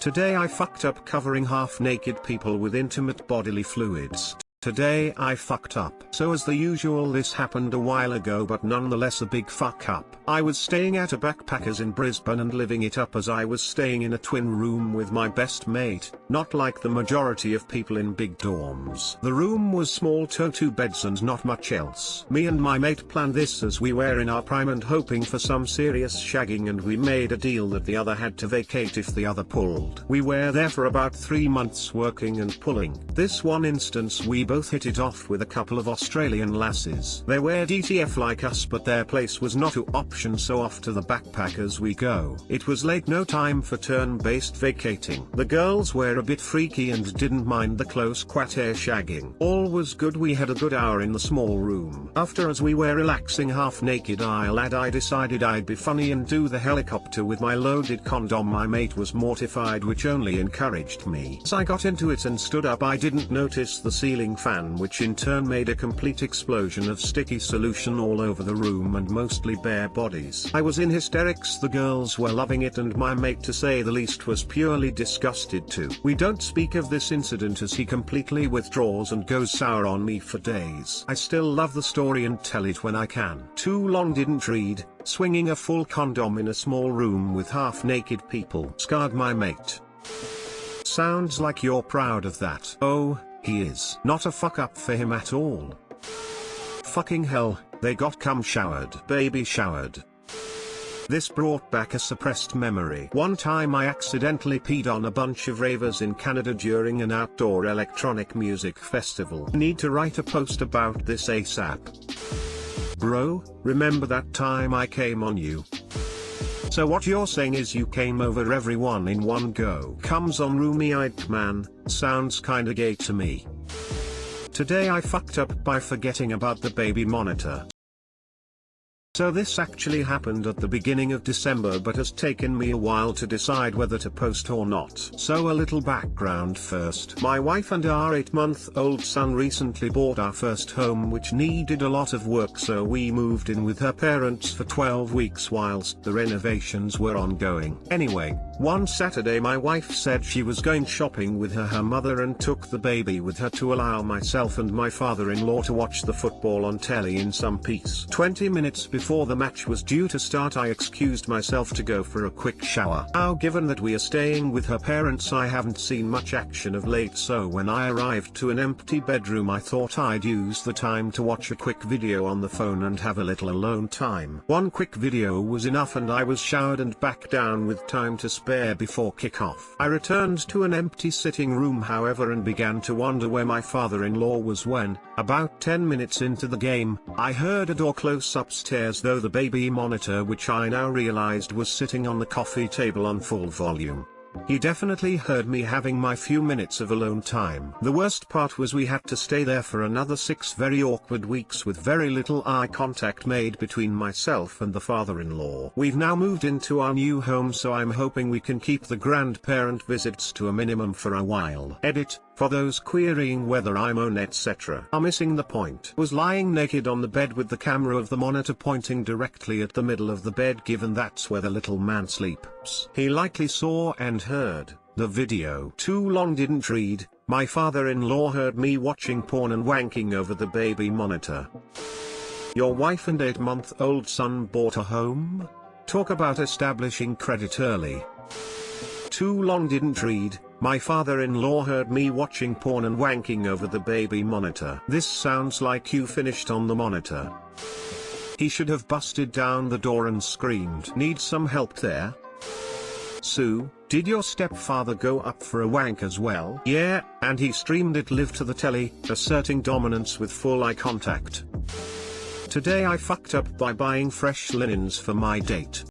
Today I fucked up covering half-naked people with intimate bodily fluids. Today I fucked up. So as the usual, this happened a while ago, but nonetheless a big fuck up. I was staying at a backpackers in Brisbane and living it up as I was staying in a twin room with my best mate, not like the majority of people in big dorms. The room was small, two beds and not much else. Me and my mate planned this as we were in our prime and hoping for some serious shagging, and we made a deal that the other had to vacate if the other pulled. We were there for about 3 months working and pulling. This one instance we both hit it off with a couple of Australian lasses. They were DTF like us, but their place was not an option, so off to the backpackers we go. It was late, no time for turn-based vacating. The girls were a bit freaky and didn't mind the close quarter shagging. All was good. We had a good hour in the small room. After, as we were relaxing half naked, I decided I'd be funny and do the helicopter with my loaded condom. My mate was mortified, which only encouraged me. As I got into it and stood up, I didn't notice the ceiling fan, which in turn made a complete explosion of sticky solution all over the room and mostly bare bodies. I was in hysterics. The girls were loving it, and my mate, to say the least, was purely disgusted too. We don't speak of this incident as he completely withdraws and goes sour on me for days. I still love the story and tell it when I can. Too long didn't read. Swinging a full condom in a small room with half-naked people scarred my mate. Sounds like you're proud of that. Oh, he is. Not a fuck up for him at all. Fucking hell, they got cum showered. Baby showered. This brought back a suppressed memory. One time I accidentally peed on a bunch of ravers in Canada during an outdoor electronic music festival. Need to write a post about this ASAP. Bro, remember that time I came on you? So what you're saying is you came over everyone in one go. Comes on roomy-eyed man, sounds kinda gay to me. Today I fucked up by forgetting about the baby monitor. So this actually happened at the beginning of December, but has taken me a while to decide whether to post or not. So a little background first. My wife and our 8-month-old son recently bought our first home, which needed a lot of work, so we moved in with her parents for 12 weeks whilst the renovations were ongoing. Anyway, one Saturday my wife said she was going shopping with her mother and took the baby with her to allow myself and my father-in-law to watch the football on telly in some peace. 20 minutes before the match was due to start, I excused myself to go for a quick shower. Now, given that we are staying with her parents, I haven't seen much action of late, so when I arrived to an empty bedroom I thought I'd use the time to watch a quick video on the phone and have a little alone time. One quick video was enough and I was showered and back down with time to spare before kickoff. I returned to an empty sitting room, however, and began to wonder where my father-in-law was when, about 10 minutes into the game, I heard a door close upstairs, though the baby monitor, which I now realized was sitting on the coffee table on full volume. He definitely heard me having my few minutes of alone time. The worst part was we had to stay there for another 6 very awkward weeks with very little eye contact made between myself and the father-in-law. We've now moved into our new home, so I'm hoping we can keep the grandparent visits to a minimum for a while. Edit. For those querying whether I'm on etc. are missing the point. Was lying naked on the bed with the camera of the monitor pointing directly at the middle of the bed, given that's where the little man sleeps. He likely saw and heard the video. Too long didn't read. My father-in-law heard me watching porn and wanking over the baby monitor. Your wife and 8-month-old son bought a home? Talk about establishing credit early. Too long didn't read. My father-in-law heard me watching porn and wanking over the baby monitor. This sounds like you finished on the monitor. He should have busted down the door and screamed. Need some help there? Sue, did your stepfather go up for a wank as well? Yeah, and he streamed it live to the telly, asserting dominance with full eye contact. Today I fucked up by buying fresh linens for my date.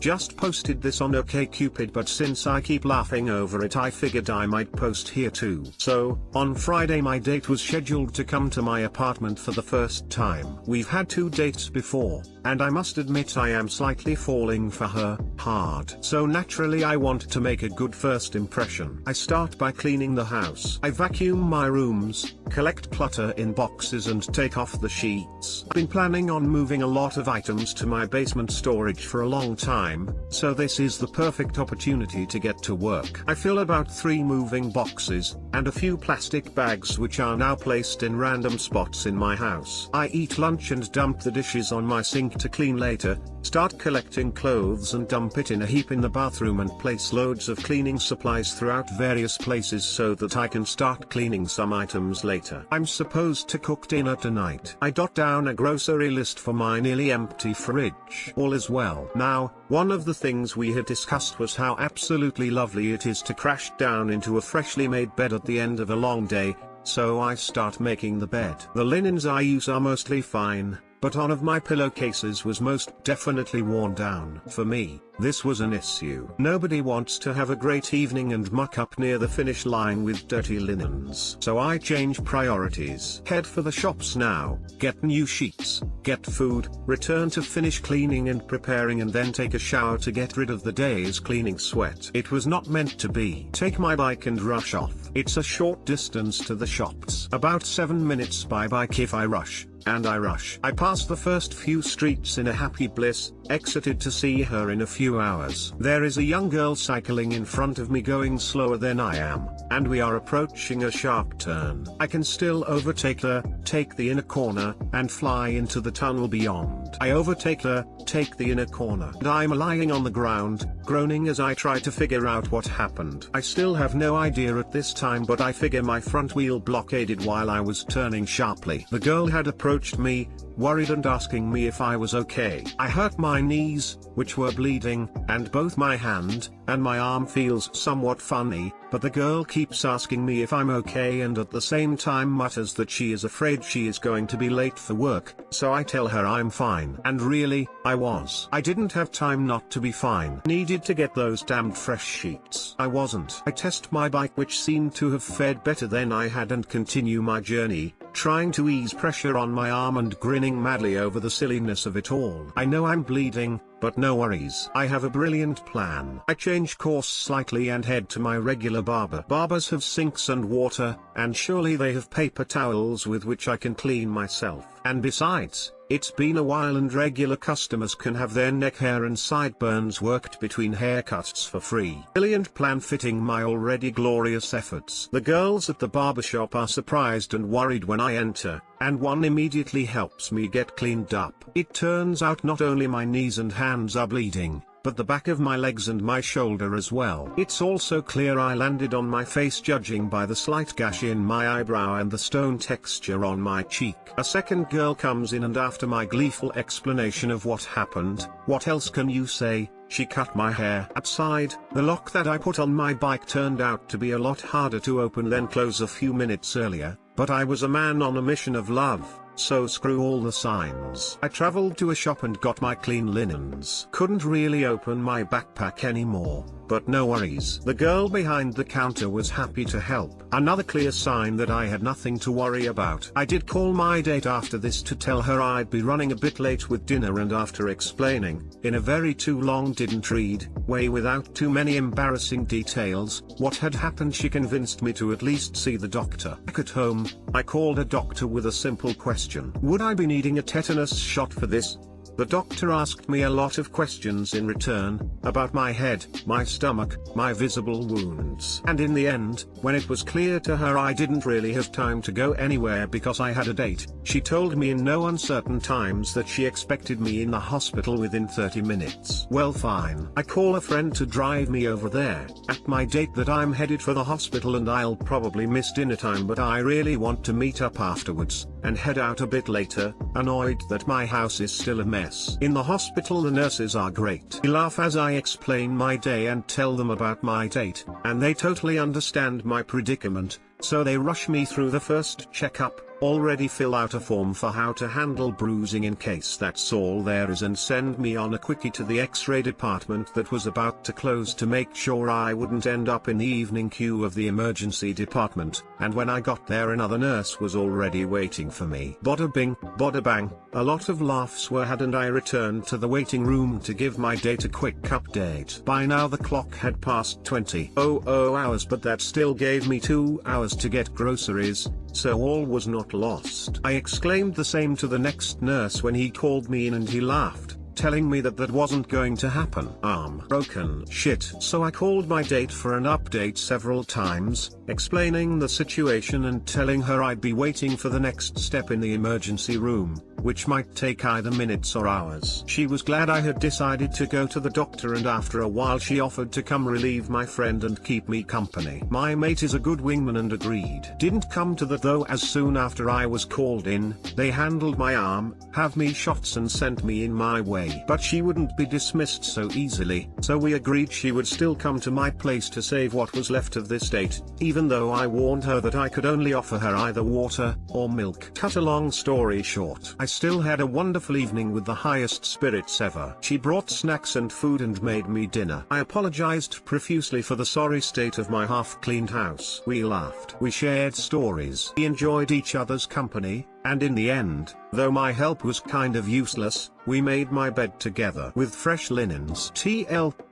Just posted this on OkCupid, but since I keep laughing over it I figured I might post here too. So, on Friday my date was scheduled to come to my apartment for the first time. We've had 2 dates before, and I must admit I am slightly falling for her hard. So naturally I want to make a good first impression. I start by cleaning the house. I vacuum my rooms, collect clutter in boxes and take off the sheets. I've been planning on moving a lot of items to my basement storage for a long time, so this is the perfect opportunity to get to work. I fill about 3 moving boxes, and a few plastic bags which are now placed in random spots in my house. I eat lunch and dump the dishes on my sink to clean later, start collecting clothes and dump it in a heap in the bathroom and place loads of cleaning supplies throughout various places so that I can start cleaning some items later. I'm supposed to cook dinner tonight. I jot down a grocery list for my nearly empty fridge. All is well. Now, one of the things we had discussed was how absolutely lovely it is to crash down into a freshly made bed at the end of a long day, so I start making the bed. The linens I use are mostly fine, but one of my pillowcases was most definitely worn down. For me, this was an issue. Nobody wants to have a great evening and muck up near the finish line with dirty linens. So I change priorities. Head for the shops now, get new sheets, get food, return to finish cleaning and preparing, and then take a shower to get rid of the day's cleaning sweat. It was not meant to be. Take my bike and rush off. It's a short distance to the shops. About 7 minutes by bike if I rush. And I rush. I passed the first few streets in a happy bliss, exited to see her in a few hours. There is a young girl cycling in front of me going slower than I am, and we are approaching a sharp turn. I can still overtake her, take the inner corner, and fly into the tunnel beyond. I overtake her, take the inner corner, and I'm lying on the ground, groaning as I try to figure out what happened. I still have no idea at this time, but I figure my front wheel blockaded while I was turning sharply. The girl had approached me, worried and asking me if I was okay. I hurt my knees, which were bleeding, and both my hand and my arm feels somewhat funny, but the girl keeps asking me if I'm okay and at the same time mutters that she is afraid she is going to be late for work, so I tell her I'm fine. And really, I was. I didn't have time not to be fine. Needed to get those damned fresh sheets. I wasn't. I test my bike, which seemed to have fared better than I had, and continue my journey, trying to ease pressure on my arm and grinning madly over the silliness of it all. I know I'm bleeding, but no worries. I have a brilliant plan. I change course slightly and head to my regular barber. Barbers have sinks and water, and surely they have paper towels with which I can clean myself. And besides, it's been a while and regular customers can have their neck hair and sideburns worked between haircuts for free. Brilliant plan fitting my already glorious efforts. The girls at the barbershop are surprised and worried when I enter, and one immediately helps me get cleaned up. It turns out not only my knees and hands are bleeding, but the back of my legs and my shoulder as well. It's also clear I landed on my face, judging by the slight gash in my eyebrow and the stone texture on my cheek. A second girl comes in, and after my gleeful explanation of what happened, what else can you say, she cut my hair. Outside, the lock that I put on my bike turned out to be a lot harder to open than close a few minutes earlier, but I was a man on a mission of love, so screw all the signs. I traveled to a shop and got my clean linens. Couldn't really open my backpack anymore, but no worries. The girl behind the counter was happy to help. Another clear sign that I had nothing to worry about. I did call my date after this to tell her I'd be running a bit late with dinner, and after explaining, in a very too long didn't read way without too many embarrassing details, what had happened, she convinced me to at least see the doctor. Back at home, I called a doctor with a simple question. Would I be needing a tetanus shot for this? The doctor asked me a lot of questions in return, about my head, my stomach, my visible wounds. And in the end, when it was clear to her I didn't really have time to go anywhere because I had a date, she told me in no uncertain terms that she expected me in the hospital within 30 minutes. Well, fine. I call a friend to drive me over there. At my date that I'm headed for the hospital and I'll probably miss dinner time, but I really want to meet up afterwards, and head out a bit later, annoyed that my house is still a mess. In the hospital the nurses are great. We laugh as I explain my day and tell them about my date, and they totally understand my predicament, so they rush me through the first checkup, already fill out a form for how to handle bruising in case that's all there is, and send me on a quickie to the X-ray department that was about to close to make sure I wouldn't end up in the evening queue of the emergency department. And when I got there another nurse was already waiting for me. Bada bing, bada bang, a lot of laughs were had, and I returned to the waiting room to give my date a quick update. By now the clock had passed 20:00 hours, but that still gave me 2 hours to get groceries, so all was not lost. I exclaimed the same to the next nurse when he called me in and he laughed, telling me that wasn't going to happen. Arm broken. Shit. So I called my date for an update several times, explaining the situation and telling her I'd be waiting for the next step in the emergency room, which might take either minutes or hours. She was glad I had decided to go to the doctor, and after a while she offered to come relieve my friend and keep me company. My mate is a good wingman and agreed. Didn't come to that though, as soon after I was called in, they handled my arm, have me shots and sent me in my way. But she wouldn't be dismissed so easily, so we agreed she would still come to my place to save what was left of this date, even though I warned her that I could only offer her either water or milk. Cut a long story short, I still had a wonderful evening with the highest spirits ever. She brought snacks and food and made me dinner. I apologized profusely for the sorry state of my half-cleaned house. We laughed. We shared stories. We enjoyed each other's company. And in the end, though my help was kind of useless, we made my bed together with fresh linens.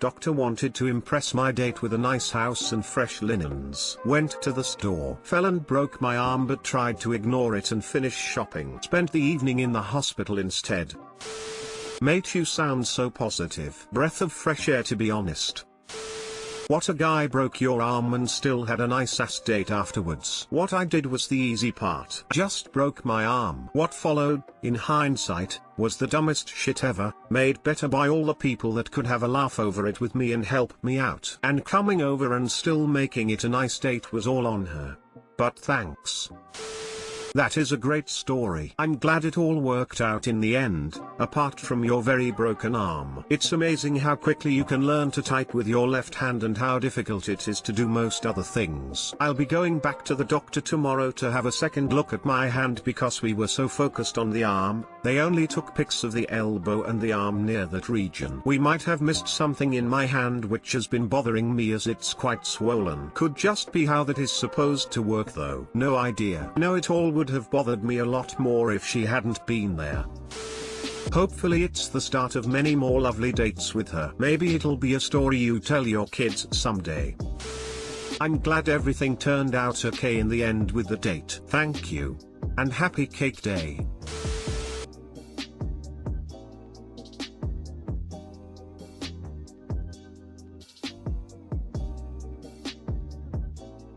Doctor wanted to impress my date with a nice house and fresh linens. Went to the store. Fell and broke my arm but tried to ignore it and finish shopping. Spent the evening in the hospital instead. Mate, you sound so positive. Breath of fresh air, to be honest. What, a guy broke your arm and still had a nice ass date afterwards? What I did was the easy part. Just broke my arm. What followed, in hindsight, was the dumbest shit ever, made better by all the people that could have a laugh over it with me and help me out. And coming over and still making it a nice date was all on her. But thanks. That is a great story. I'm glad it all worked out in the end, apart from your very broken arm. It's amazing how quickly you can learn to type with your left hand and how difficult it is to do most other things. I'll be going back to the doctor tomorrow to have a second look at my hand because we were so focused on the arm, they only took pics of the elbow and the arm near that region. We might have missed something in my hand which has been bothering me as it's quite swollen. Could just be how that is supposed to work though. No idea. No, it all would have bothered me a lot more if she hadn't been there. Hopefully it's the start of many more lovely dates with her. Maybe it'll be a story you tell your kids someday. I'm glad everything turned out okay in the end with the date. Thank you. And happy cake day.